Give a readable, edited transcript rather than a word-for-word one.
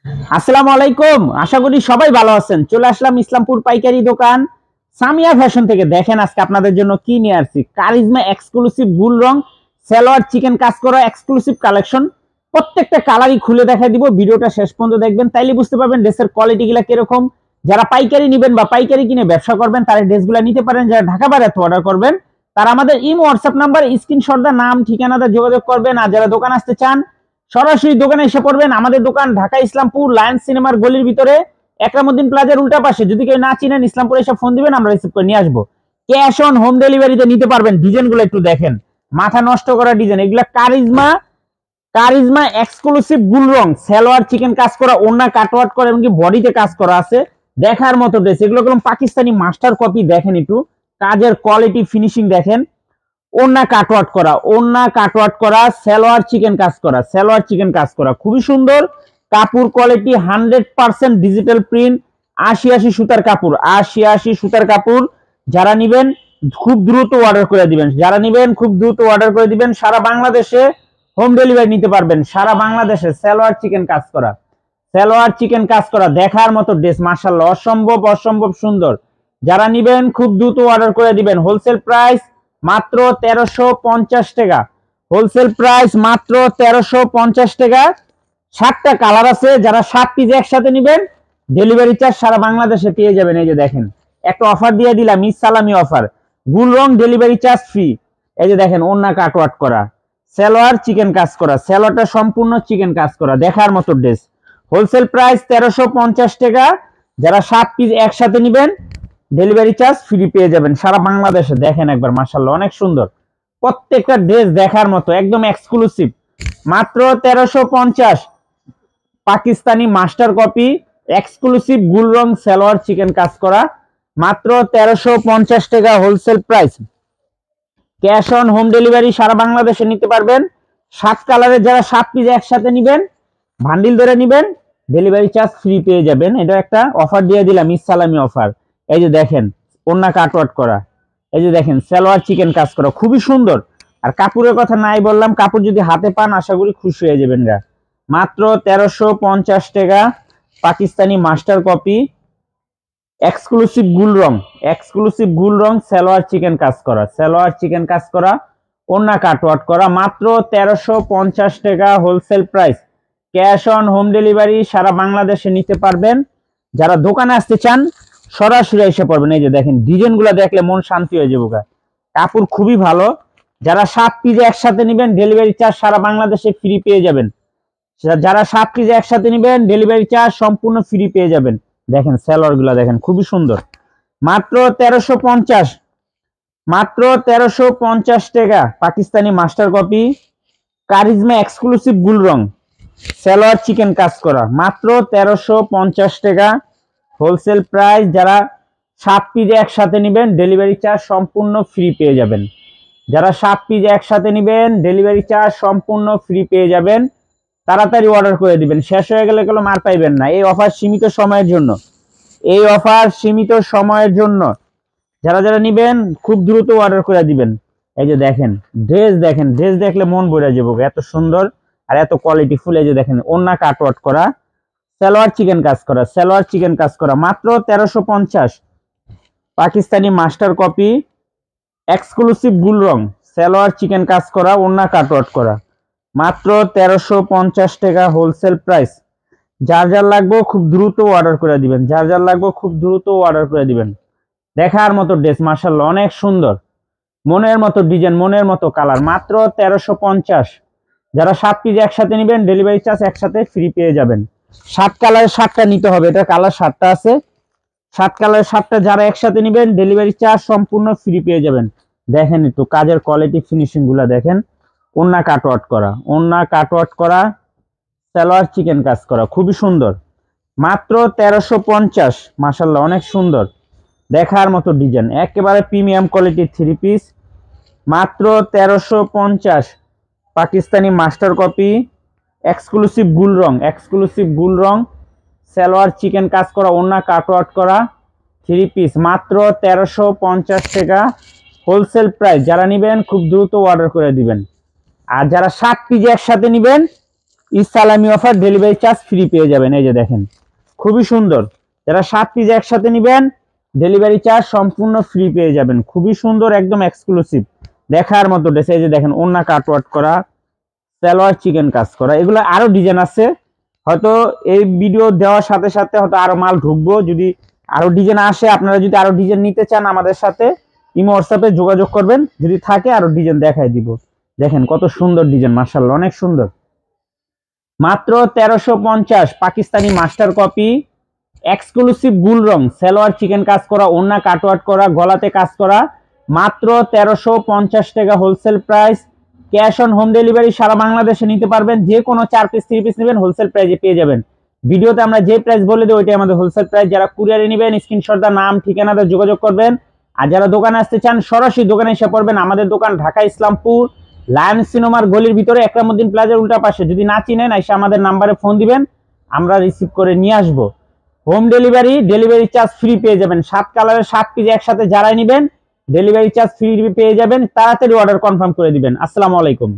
আসসালামু আলাইকুম। আশা করি সবাই ভালো আছেন। চলে আসলাম ইসলামপুর পাইকারি দোকান সামিয়া ফ্যাশন থেকে। দেখেন আজকে আপনাদের জন্য কি নিয়ে আসছি। কারিজমা এক্সক্লুসিভ গুল রং সালোয়ার চিকেন কাজ করা এক্সক্লুসিভ কালেকশন। প্রত্যেকটা কালারই খুলে দেখাই দিব। ভিডিওটা শেষ পর্যন্ত দেখবেন, তাইলে বুঝতে পারবেন ড্রেসের কোয়ালিটি গুলা কিরকম। যারা পাইকারি নেবেন বা পাইকারি কিনে ব্যবসা করবেন তারা ড্রেসগুলো নিতে পারেন। যারা ঢাকা বাইরে অর্ডার করবেন তারা আমাদের ইমো হোয়াটসঅ্যাপ নাম্বার স্ক্রিনশট দা নাম ঠিকানাটা যোগাযোগ করবেন। আর যারা দোকান আসতে চান সরাসরি দোকানে এসে পড়বেন। আমাদের দোকান ঢাকা ইসলামপুর লায়ন্স সিনেমার গলির ভিতরে একরামউদ্দিন প্লাজার উল্টা পাশে। যদি কেউ না চিনেন ইসলামপুরে এসে ফোন দিবেন, আমরা রিসিভ করে নিয়ে আসবো। ক্যাশ অন হোম ডেলিভারিতে নিতে পারবেন। ডিজাইনগুলো একটু দেখেন, মাথা নষ্ট করা ডিজাইন। এগুলা কারিজমা কারিজমা এক্সক্লুসিভ গুল রং সালোয়ার চিকেন কাজ করা, ওন্না কাটওয়ার্ক করা, এমনকি বডিতে কাজ করা আছে। দেখার মতো ড্রেস। এগুলো কোনো পাকিস্তানি মাস্টার কপি। দেখেন একটু কাজের কোয়ালিটি ফিনিশিং দেখেন। ওন্না কাটওয়ার্ক করা, ওন্না কাটওয়ার্ক করা, সালোয়ার চিকেন কাজ করা, সালোয়ার চিকেন কাজ করা, খুবই সুন্দর। কাপড় কোয়ালিটি 100% ডিজিটাল প্রিন্ট। 80 সুতার কাপড়, 80 সুতার কাপড়। যারা নিবেন খুব দ্রুত অর্ডার করে দিবেন, যারা নিবেন খুব দ্রুত অর্ডার করে দিবেন। সারা বাংলাদেশে হোম ডেলিভারি নিতে পারবেন। সারা বাংলাদেশে সালোয়ার চিকেন কাজ করা, সালোয়ার চিকেন কাজ করা, দেখার মতো ড্রেস। মাশাআল্লাহ, অসম্ভব অসম্ভব সুন্দর। যারা নিবেন খুব দ্রুত অর্ডার করে দিবেন। হোলসেল প্রাইস মাত্র 1350 টাকা। হোলসেল প্রাইস মাত্র 1350 টাকা। 7টা কালার আছে। যারা 7 পিস একসাথে নেবেন ডেলিভারি চার্জ সারা বাংলাদেশে পেয়ে যাবেন। এই যে দেখেন একটা অফার দিয়ে দিলাম, ঈদ সালামি অফার। গুল রং ডেলিভারি চার্জ ফ্রি। এই যে দেখেন ওন্না কাটওয়ার্ক করা, সালোয়ার চিকেন কাজ করা, সালোয়ারটা সম্পূর্ণ চিকেন কাজ করা, দেখার মতো ড্রেস। হোলসেল প্রাইস 1350 টাকা। যারা 7 পিস একসাথে নেবেন ডেলিভারি চার্জ ফ্রি পেয়ে যাবেন সারা বাংলাদেশে। দেখেন একবার, মাশাআল্লাহ, অনেক সুন্দর। প্রত্যেকটা ড্রেস দেখার মতো, একদম এক্সক্লুসিভ। মাত্র 1350। পাকিস্তানি মাস্টার কপি এক্সক্লুসিভ গুল রং সালোয়ার চিকেন কাজ করা, মাত্র 1350 টাকা wholesale price. Cash on home delivery সারা বাংলাদেশে নিতে পারবেন। 7 কালারের যারা 7 পিস একসাথে নেবেন, ভান্ডিল ধরে নেবেন, ডেলিভারি চার্জ ফ্রি পেয়ে যাবেন। এটা একটা অফার দিয়ে দিলাম, ঈদ সালামি অফার। এই যে দেখেন ওন্না কাটওয়ার্ক করা, এই যে দেখেন সালোয়ার চিকেন কাজ করা, খুবই সুন্দর। আর কাপড়ের কথা নাই বললাম, কাপড় যদি হাতে পান আশা করি খুশি হয়ে যাবেন গা। মাত্র 1350 টাকা। পাকিস্তানি মাস্টার কপি এক্সক্লুসিভ গুল রং, এক্সক্লুসিভ গুল রং সালোয়ার চিকেন কাজ করা, সালোয়ার চিকেন কাজ করা, ওন্না কাটওয়ার্ক করা, মাত্র 1350 টাকা wholesale price. Cash on home delivery সারা বাংলাদেশে নিতে পারবেন। যারা দোকানে আসতে চান সরাসরি এসে পড়বেন। এই যে দেখেন ডিজাইনগুলো দেখলে মন শান্তি হয়ে যাবে। কাপড় খুবই ভালো। যারা 7 পিস একসাথে নেবেন ডেলিভারি চার্জ সারা বাংলাদেশে ফ্রি পেয়ে যাবেন। যারা 7 পিস একসাথে নেবেন ডেলিভারি চার্জ সম্পূর্ণ ফ্রি পেয়ে যাবেন। দেখেন সালোয়ার গুলা দেখেন, খুবই সুন্দর। মাত্র 1350, মাত্র 1350 টাকা। Pakistani master copy charisma exclusive গুল রং সালোয়ার চিকেন কাজ করা, মাত্র 1350 টাকা হোলসেল প্রাইস। যারা 7 পিস একসাথে নেবেন ডেলিভারি চার্জ সম্পূর্ণ ফ্রি পেয়ে যাবেন। যারা 7 পিস একসাথে নেবেন ডেলিভারি চার্জ সম্পূর্ণ ফ্রি পেয়ে যাবেন। তাড়াতাড়ি অর্ডার করে দিবেন, শেষ হয়ে গেলে কোনো মার পাইবেন না। এই অফার সীমিত সময়ের জন্য, এই অফার সীমিত সময়ের জন্য। যারা যারা নেবেন খুব দ্রুত অর্ডার করে দিবেন। এই যে দেখেন ড্রেস, দেখেন ড্রেস দেখলে মন ভরে যাবে, এত সুন্দর আর এত কোয়ালিটি ফুল। এই যে দেখেন ওন্না কাটওয়ার্ক করা, সালোয়ার চিকেন কাজ করা, সালোয়ার চিকেন কাজ করা, মাত্র 1350। পাকিস্তানি মাস্টার কপি এক্সক্লুসিভ গুল রং সালোয়ার চিকেন কাজ করা, ওন্না কাটওয়ার্ক করা, মাত্র 1350 টাকা হোলসেল প্রাইস। যার যার লাগবে খুব দ্রুত অর্ডার করে দিবেন, যার যার লাগবে খুব দ্রুত অর্ডার করে দিবেন। দেখার মতো ড্রেস, মাশাআল্লাহ, অনেক সুন্দর। মনের মতো ডিজাইন, মনের মতো কালার, মাত্র 1350। যারা 7 পিস একসাথে নেবেন ডেলিভারি চার্জ একসাথে ফ্রি পেয়ে যাবেন। 7 কালারের 7টা নিতে হবে, এটা কালার 7টা আছে। 7 কালারের 7টা যারা একসাথে নেবেন ডেলিভারি চার্জ সম্পূর্ণ ফ্রি পেয়ে যাবেন। দেখেন একটু কাজের কোয়ালিটি ফিনিশিং গুলা দেখেন। ওন্না কাটওয়ার্ক করা, ওন্না কাটওয়ার্ক করা, সালোয়ার চিকেন কাজ করা, খুবই সুন্দর। মাত্র 1350। মাশাআল্লাহ, অনেক সুন্দর, দেখার মতো ডিজাইন, একেবারে প্রিমিয়াম কোয়ালিটির 3 পিস, মাত্র 1350। পাকিস্তানি মাস্টার কপি এক্সক্লুসিভ গুল রং, এক্সক্লুসিভ গুল রং সালোয়ার চিকেন কাজ করা, ওন্না কাটওয়ার্ক করা 3 পিস, মাত্র 1350 টাকা হোলসেল প্রাইস। যারা নেবেন খুব দ্রুত অর্ডার করে দিবেন। আর যারা 7 পিস একসাথে নেবেন ঈদ সালামি অফার, ডেলিভারি চার্জ ফ্রি পেয়ে যাবেন। এই যে দেখেন খুবই সুন্দর, যারা 7 পিস একসাথে নেবেন ডেলিভারি চার্জ সম্পূর্ণ ফ্রি পেয়ে যাবেন। খুবই সুন্দর, একদম এক্সক্লুসিভ দেখার মতো ড্রেস। এই যে দেখেন ওন্না কাটওয়ার্ক করা, সালোয়ার চিকেন কাজ করা, এগুলো আরো ডিজাইন আছে, হয়তো এই ভিডিও দেওয়ার সাথে সাথে হয়তো আরো মাল ঢুকবো। যদি আরো ডিজাইন আসে, আপনারা যদি আরো ডিজাইন নিতে চান আমাদের সাথে ইমো হোয়াটসঅ্যাপে যোগাযোগ করবেন, যদি থাকে আরো ডিজাইন দেখাই দিব। দেখেন কত সুন্দর ডিজাইন, মাশাআল্লাহ অনেক সুন্দর। মাত্র 1350 পাকিস্তানি মাস্টার কপি এক্সক্লুসিভ গুল রং, সালোয়ার চিকেন কাজ করা, ওন্না কাটওয়ার্ক করা, গলাতে কাজ করা, মাত্র 1350 টাকা wholesale price. Cash on home delivery সারা বাংলাদেশে নিতে পারবেন। যে কোনো 4 পিস 3 পিস নেবেন হোলসেল প্রাইসে পেয়ে যাবেন। ভিডিওতে আমরা যে প্রাইস বলে দিই ওইটাই আমাদের হোলসেল প্রাইস। যারা কুরিয়ারে নেবেন স্ক্রিনশট দা নাম ঠিকানাতে যোগাযোগ করবেন। আর যারা দোকানে আসতে চান সরাসরি দোকানে এসে পড়বেন। আমাদের দোকান ঢাকা ইসলামপুর লায়ন সিনেমার গলির ভিতরে একরামউদ্দিন প্লাজার উল্টা পাশে। যদি না চিনেন এসে আমাদের নাম্বারে ফোন দিবেন, আমরা রিসিভ করে নিয়ে আসবো। Home delivery, delivery charge free পেয়ে যাবেন। 7 কালারের 7 পিস একসাথে যারাই নেবেন ডেলিভারি চার্জ ফ্রি পেয়ে যাবেন। তাড়াতাড়ি অর্ডার কনফার্ম করে দিবেন। আসসালামু আলাইকুম।